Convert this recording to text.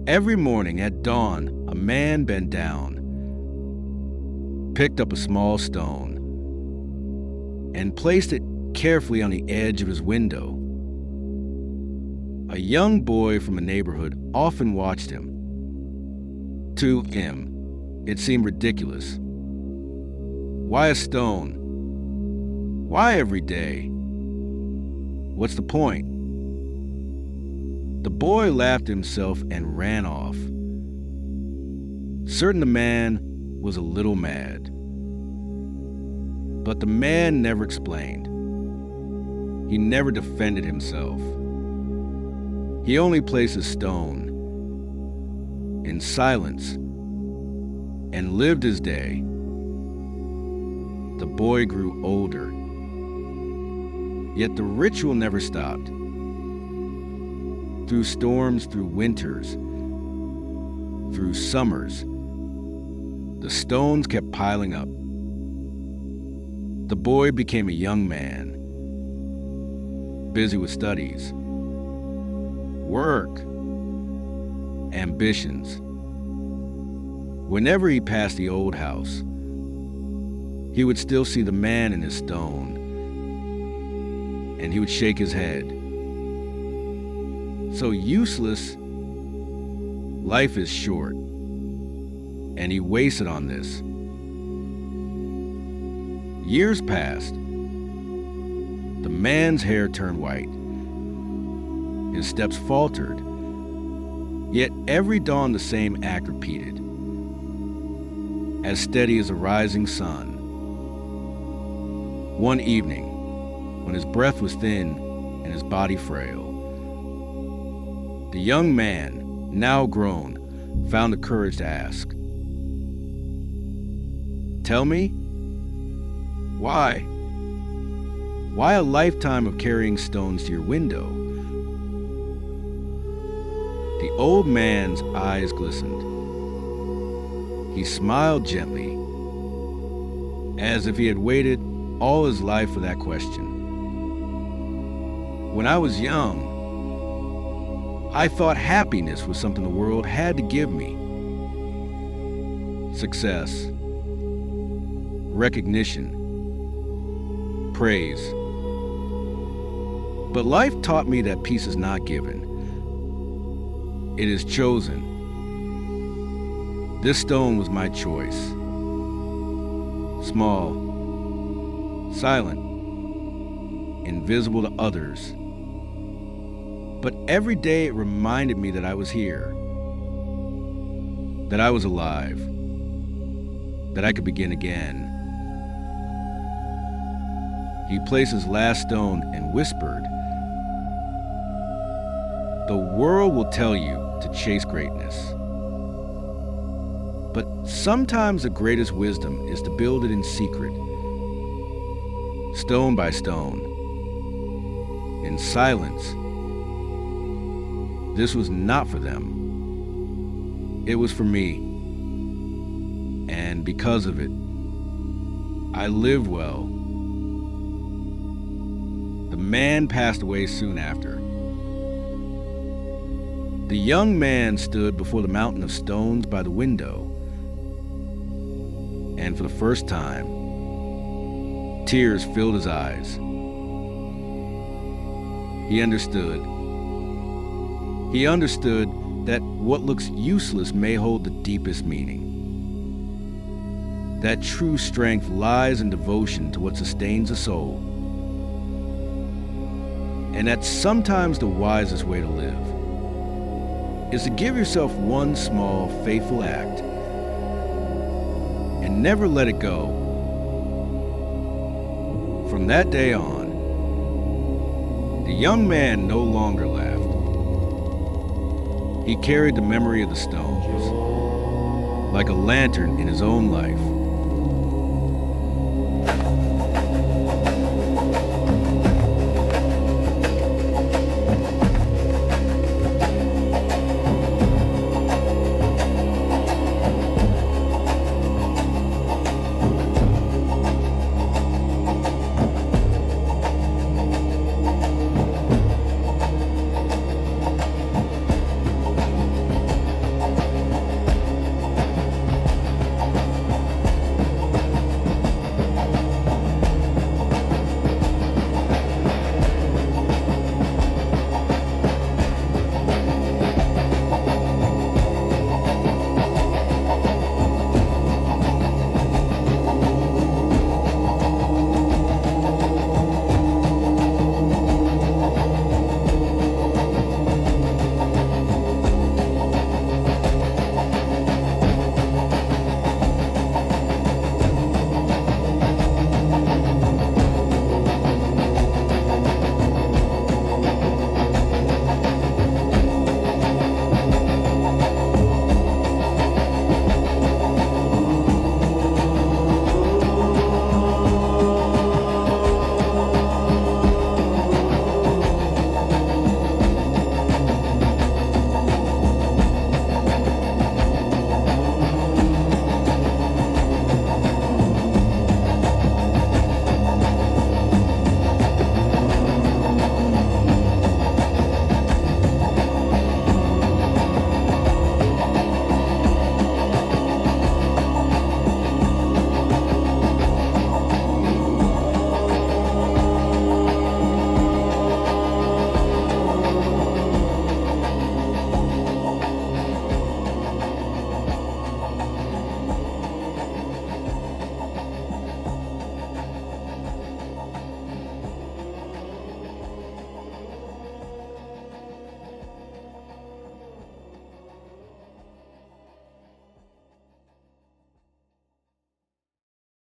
Every morning at dawn, a man bent down, picked up a small stone, and placed it carefully on the edge of his window. A young boy from a neighborhood often watched him. To him, it seemed ridiculous. Why a stone? Why every day? What's the point? The boy laughed to himself and ran off. Certain the man was a little mad. But the man never explained. He never defended himself. He only placed a stone in silence and lived his day. The boy grew older, yet the ritual never stopped. Through storms, through winters, through summers, the stones kept piling up. The boy became a young man, busy with studies, work, ambitions. Whenever he passed the old house, he would still see the man in his stone, and he would shake his head. So useless, life is short, and he wasted on this. Years passed. The man's hair turned white. His steps faltered. Yet every dawn the same act repeated, as steady as a rising sun. One evening, when his breath was thin and his body frail, the young man, now grown, found the courage to ask, "Tell me, why? Why a lifetime of carrying stones to your window?" The old man's eyes glistened. He smiled gently, as if he had waited all his life for that question. "When I was young, I thought happiness was something the world had to give me. Success, recognition, praise. But life taught me that peace is not given. It is chosen. This stone was my choice. Small, silent, invisible to others. But every day it reminded me that I was here, that I was alive, that I could begin again." He placed his last stone and whispered, "The world will tell you to chase greatness. But sometimes the greatest wisdom is to build it in secret, stone by stone, in silence." This was not for them. It was for me. And because of it, I lived well. The man passed away soon after. The young man stood before the mountain of stones by the window, and for the first time, tears filled his eyes. He understood. He understood that what looks useless may hold the deepest meaning. That true strength lies in devotion to what sustains the soul. And that sometimes the wisest way to live is to give yourself one small, faithful act and never let it go. From that day on, the young man no longer laughed. He carried the memory of the stones like a lantern in his own life.